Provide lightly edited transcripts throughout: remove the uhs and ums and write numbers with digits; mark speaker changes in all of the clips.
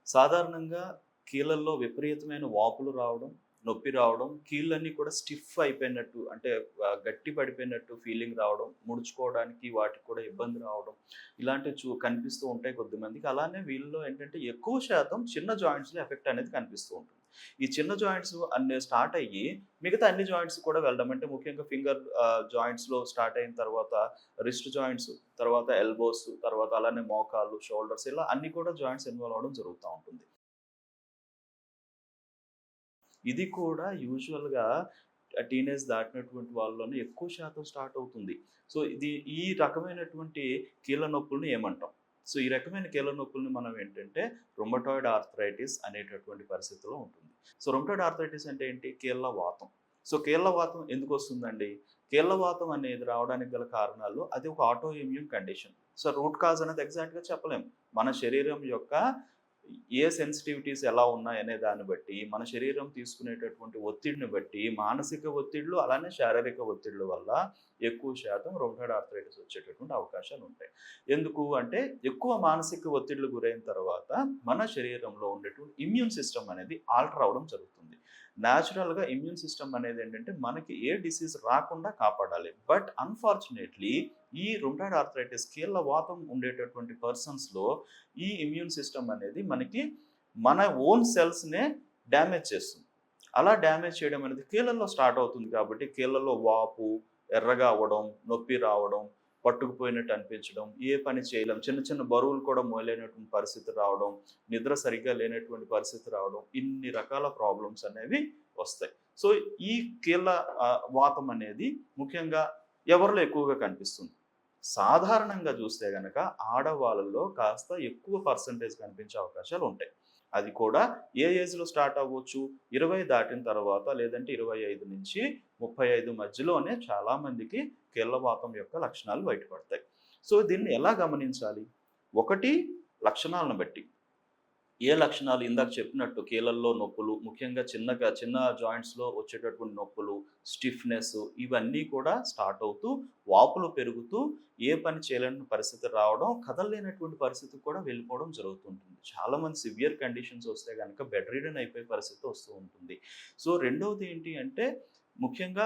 Speaker 1: సాధారణంగా కీళ్ళల్లో విపరీతమైన వాపులు రావడం, నొప్పి రావడం, కీళ్ళన్నీ కూడా స్టిఫ్ అయిపోయినట్టు అంటే గట్టి పడిపోయినట్టు ఫీలింగ్ రావడం, ముడుచుకోవడానికి వాటికి కూడా ఇబ్బంది రావడం, ఇలాంటివి కనిపిస్తూ ఉంటాయి కొద్దిమందికి. అలానే వీళ్ళలో ఏంటంటే ఎక్కువ శాతం చిన్న జాయింట్స్‌లో ఎఫెక్ట్ అనేది కనిపిస్తూ ఉంటుంది. ఈ చిన్న జాయింట్స్ అన్ని స్టార్ట్ అయ్యి మిగతా అన్ని జాయింట్స్ కూడా వెళ్ళడం అంటే ముఖ్యంగా ఫింగర్ జాయింట్స్‌లో స్టార్ట్ అయిన తర్వాత రిస్ట్ జాయింట్స్, తర్వాత ఎల్బోస్, తర్వాత అలానే మోకాళ్ళు, షోల్డర్స్ ఇలా అన్ని కూడా జాయింట్స్ ఇన్వాల్వ్ అవ్వడం జరుగుతా ఉంటుంది. ఇది కూడా యూజువల్‌గా టీనేజ్ దాటినటువంటి వాళ్ళలోనే ఎక్కువ శాతం స్టార్ట్ అవుతుంది. సో, ఈ రకమైనటువంటి కీళ్ళ నొప్పుల్ని ఏమంటాం? సో, ఈ రకమైన కీళ్ళ నొప్పుల్ని మనం ఏంటంటే రుమటాయిడ్ ఆర్థరైటిస్ అనేటటువంటి పరిస్థితిలో ఉంటుంది. సో, రుమటాయిడ్ ఆర్థరైటిస్ అంటే ఏంటి? కీళ్ళ వాతం. సో, కీళ్ళ వాతం ఎందుకొస్తుందండి? కీళ్ళ వాతం అనేది రావడానికి గల కారణాలు అది ఒక auto immune condition. So, root cause అనేది ఎగ్జాక్ట్‌గా చెప్పలేం. మన శరీరం యొక్క ఏ సెన్సిటివిటీస్ ఎలా ఉన్నాయనే దాన్ని బట్టి, మన శరీరం తీసుకునేటటువంటి ఒత్తిడిని బట్టి, మానసిక ఒత్తిడులు అలానే శారీరక ఒత్తిడుల వల్ల ఎక్కువ శాతం రొమటాయిడ్ ఆర్థరైటిస్ వచ్చేటటువంటి అవకాశాలుంటాయి. ఎందుకు అంటే ఎక్కువ మానసిక ఒత్తిడికి గురైన తర్వాత మన శరీరంలో ఉండేటువంటి ఇమ్యూన్ సిస్టమ్ అనేది ఆల్టర్ అవ్వడం జరుగుతుంది. నేచురల్‌గా ఇమ్యూన్ సిస్టమ్ అనేది ఏంటంటే మనకి ఏ డిసీజ్ రాకుండా కాపాడాలి. బట్ అన్‌ఫార్చునేట్‌లీ ఈ రుమటాయిడ్ ఆర్థరైటిస్ కీళ్ళ వాతం ఉండేటటువంటి పర్సన్స్‌లో ఈ ఇమ్యూన్ సిస్టమ్ అనేది మనకి మన ఓన్ సెల్స్‌నే డ్యామేజ్ చేస్తుంది. అలా డ్యామేజ్ చేయడం అనేది కీళ్ళల్లో స్టార్ట్ అవుతుంది కాబట్టి కీళ్ళల్లో వాపు, ఎర్రగా అవ్వడం, నొప్పి రావడం, పట్టుకుపోయినట్టు అనిపించడం, ఏ పని చేయలేం. చిన్న చిన్న బరువులు కూడా మోయలేనటువంటి పరిస్థితి రావడం, నిద్ర సరిగ్గా లేనటువంటి పరిస్థితి రావడం, ఇన్ని రకాల ప్రాబ్లమ్స్ అనేవి వస్తాయి. సో, ఈ కీళ్ళ వాతం అనేది ముఖ్యంగా ఎవరిలో ఎక్కువగా కనిపిస్తుంది? సాధారణంగా చూస్తే గనక ఆడవాళ్ళలో కాస్త ఎక్కువ పర్సెంటేజ్ కనిపించే అవకాశాలుంటాయి. అది కూడా ఏ ఏజ్‌లో స్టార్ట్ అవ్వచ్చు? 20 దాటిన తర్వాత లేదంటే 25-35 మధ్యలోనే చాలామందికి కీళ్ళవాతం యొక్క లక్షణాలు బయటపడతాయి. సో, దీన్ని ఎలా గమనించాలి? ఒకటి లక్షణాలను బట్టి. ఏ లక్షణాలు ఇందాక చెప్పినట్టు కీళ్ళల్లో నొప్పులు, ముఖ్యంగా చిన్న జాయింట్స్‌లో వచ్చేటటువంటి నొప్పులు, స్టిఫ్‌నెస్ ఇవన్నీ కూడా స్టార్ట్ అవుతూ, వాపులు పెరుగుతూ, ఏ పని చేయలేని పరిస్థితి రావడం, కదలలేనటువంటి పరిస్థితికి కూడా వెళ్ళిపోవడం జరుగుతుంటుంది. చాలామంది సివియర్ కండిషన్స్ వస్తే గనక బెడ్ రిడెన్ అయిపోయే పరిస్థితి వస్తూ ఉంటుంది. సో, రెండవది ఏంటి అంటే ముఖ్యంగా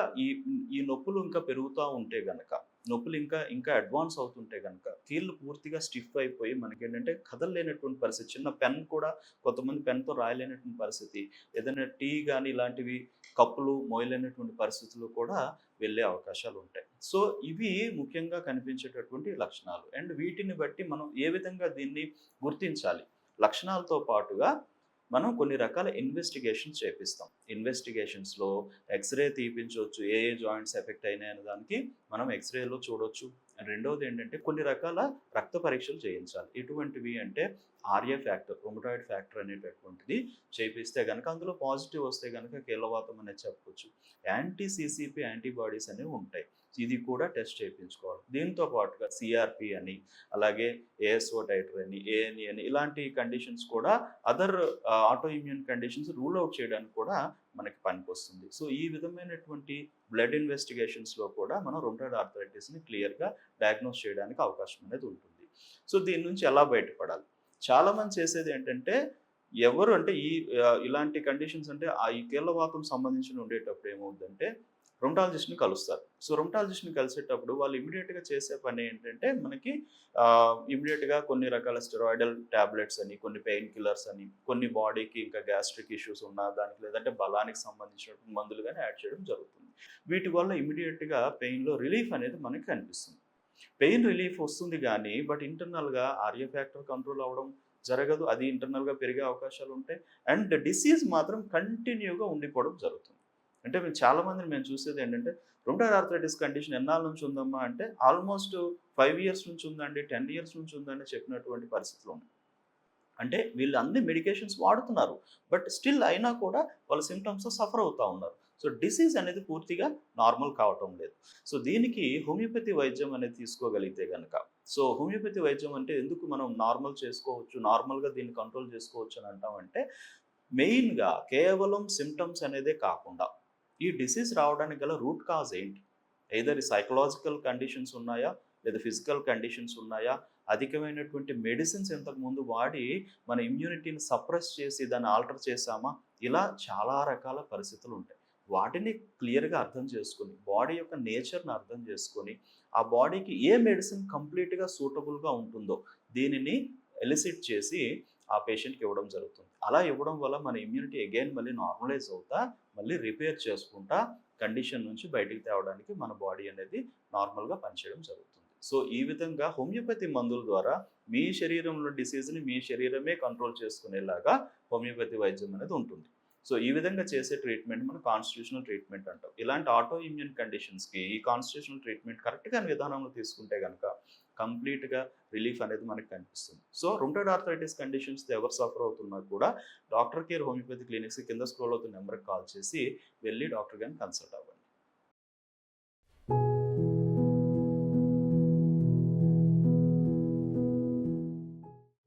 Speaker 1: ఈ నొప్పులు ఇంకా పెరుగుతా ఉంటే గనక, నొప్పులు ఇంకా అడ్వాన్స్ అవుతుంటే గనక, కీళ్ళు పూర్తిగా స్టిఫ్ అయిపోయి మనకేంటంటే కదలలేనటువంటి పరిస్థితి. చిన్న పెన్ కూడా కొంతమంది పెన్‌తో రాయలేనటువంటి పరిస్థితి. ఏదైనా టీ గాని ఇలాంటివి కప్పులు మోయలేనటువంటి పరిస్థితులు కూడా వెళ్ళే అవకాశాలుంటాయి. సో, ఇవి ముఖ్యంగా కనిపించేటటువంటి లక్షణాలు. అండ్ వీటిని బట్టి మనం ఏ విధంగా దీన్ని గుర్తించాలి? లక్షణాలతో పాటుగా మనం కొన్ని రకాల ఇన్వెస్టిగేషన్స్ చేపిస్తాం. ఇన్వెస్టిగేషన్స్‌లో ఎక్స్‌రే తీపించొచ్చు. ఏ జాయింట్స్ ఎఫెక్ట్ అయినాయనే దానికి మనం ఎక్స్‌రేలో చూడొచ్చు. రెండోదేంటంటే కొన్ని రకాల రక్త పరీక్షలు చేయించాలి. ఎటువంటివి అంటే ఆర్ఏ ఫ్యాక్టర్, రుమటాయిడ్ ఫ్యాక్టర్ అనేటటువంటిది చేపిస్తే గనక అందులో పాజిటివ్ వస్తే గనక కీళ్ళవాతం అనేది చెప్పొచ్చు. యాంటీ సీసీపీ యాంటీబాడీస్ అనేవి ఉంటాయి. ఇది కూడా టెస్ట్ చేయించుకోవాలి. దీంతో పాటుగా సీఆర్‌పీ అని, అలాగే ఏఎస్ఓ టైటర్ అని, ఏఎన్ఈ అని ఇలాంటి కండిషన్స్ కూడా other auto immune conditions rule out చేయడానికి కూడా మనకి పనికొస్తుంది. సో, ఈ విధమైనటువంటి బ్లడ్ ఇన్వెస్టిగేషన్స్‌లో కూడా మనం రుమటాయిడ్ ఆర్థరైటిస్‌ని క్లియర్‌గా డయాగ్నోస్ చేయడానికి అవకాశం అనేది ఉంటుంది. సో, దీని నుంచి ఎలా బయటపడాలి? చాలామంది చేసేదేంటంటే ఎవరు అంటే ఇలాంటి కండిషన్స్ అంటే ఈ కీళ్ళవాతం సంబంధించి ఉండేటప్పుడు ఏమవుద్దంటే రొమటాలజిస్ట్‌ని కలుస్తారు. సో, రొమటాలజిస్ట్‌ని కలిసేటప్పుడు వాళ్ళు ఇమ్మీడియేట్‌గా చేసే పని ఏంటంటే మనకి ఇమ్మీడియేట్‌గా కొన్ని రకాల స్టెరాయిడల్ టాబ్లెట్స్ అని, కొన్ని పెయిన్ కిల్లర్స్ అని, కొన్ని బాడీకి ఇంకా గ్యాస్ట్రిక్ ఇష్యూస్ ఉన్న దానికి లేదంటే బలానికి సంబంధించినటువంటి మందులు గాని యాడ్ చేయడం జరుగుతుంది. వీటి వల్ల ఇమ్మీడియేట్‌గా పెయిన్‌లో రిలీఫ్ అనేది మనకి కనిపిస్తుంది. పెయిన్ రిలీఫ్ వస్తుంది గానీ, బట్ ఇంటర్నల్‌గా ఆర్ఏ ఫ్యాక్టర్ కంట్రోల్ అవ్వడం జరగదు. అది ఇంటర్నల్‌గా పెరిగే అవకాశాలుంటాయి. అండ్ డిసీజ్ మాత్రం కంటిన్యూగా ఉండిపోవడం జరుగుతుంది. అంటే మేము చూసేదేంటంటే, రుమటాయిడ్ ఆర్థరైటిస్ కండిషన్ ఎన్నాళ్ళ నుంచి ఉందమ్మా అంటే, ఆల్మోస్ట్ 5 ఇయర్స్ నుంచి ఉందండి, 10 ఇయర్స్ నుంచి ఉందని చెప్పినటువంటి పరిస్థితులున్నాయి. అంటే వీళ్ళు అన్ని మెడికేషన్స్ వాడుతున్నారు. బట్ స్టిల్ అయినా కూడా వాళ్ళ సింప్టమ్స్‌తో సఫర్ అవుతా ఉన్నారు. సో, డిసీజ్ అనేది పూర్తిగా నార్మల్ కావటం లేదు. సో, దీనికి హోమియోపతి వైద్యం అనేది తీసుకోగలిగితే గనక హోమియోపతి వైద్యం అంటే ఎందుకు మనం నార్మల్ చేసుకోవచ్చు, నార్మల్‌గా దీన్ని కంట్రోల్ చేసుకోవచ్చు అని అంటామంటే, మెయిన్‌గా కేవలం సింప్టమ్స్ అనేదే కాకుండా, ఈ డిసీజ్ రావడానికి గల రూట్ కాజ్ ఏంటి? ఎయిదర్ సైకలాజికల్ కండిషన్స్ ఉన్నాయా? లేదా ఫిజికల్ కండిషన్స్ ఉన్నాయా? అధికమైనటువంటి మెడిసిన్స్ ఇంతకుముందు వాడి మన ఇమ్యూనిటీని సప్రెస్ చేసి దాన్ని ఆల్టర్ చేసామా, ఇలా చాలా రకాల పరిస్థితులు ఉంటాయి. వాటిని క్లియర్‌గా అర్థం చేసుకొని, బాడీ యొక్క నేచర్‌ని అర్థం చేసుకొని, ఆ బాడీకి ఏ మెడిసిన్ కంప్లీట్‌గా సూటబుల్‌గా ఉంటుందో దీనిని ఎలిసిట్ చేసి ఆ పేషెంట్‌కి ఇవ్వడం జరుగుతుంది. అలా ఇవ్వడం వల్ల మన ఇమ్యూనిటీ అగైన్ మళ్ళీ నార్మలైజ్ అవుతా, మళ్ళీ రిపేర్ చేసుకుంటా కండిషన్ నుంచి బయటికి తేవడానికి మన బాడీ అనేది నార్మల్‌గా పనిచేయడం జరుగుతుంది. సో, ఈ విధంగా హోమియోపతి మందుల ద్వారా మీ శరీరంలో డిసీజ్‌ని మీ శరీరమే కంట్రోల్ చేసుకునేలాగా హోమియోపతి వైద్యం అనేది ఉంటుంది. సో, ఈ విధంగా చేసే ట్రీట్మెంట్ మనం కాన్స్టిట్యూషనల్ ట్రీట్మెంట్ అంటాం. ఇలాంటి ఆటో ఇమ్యూన్ కండిషన్స్‌కి ఈ కాన్స్టిట్యూషనల్ ట్రీట్మెంట్ కరెక్ట్‌గా విధానంలో తీసుకుంటే గనక కంప్లీట్‌గా రిలీఫ్ అనేది మనకు కనిపిస్తుంది. సో, రుమటాయిడ్ ఆర్థరైటిస్ కండిషన్స్‌తో ఎవరు సఫర్ అవుతున్నా కూడా డాక్టర్ కేర్ హోమియోపతి క్లినిక్స్ కింద స్క్రోల్ అవుతున్న నంబర్‌కి కాల్ చేసి వెళ్లి డాక్టర్ గారిని కన్సల్ట్ అవ్వండి.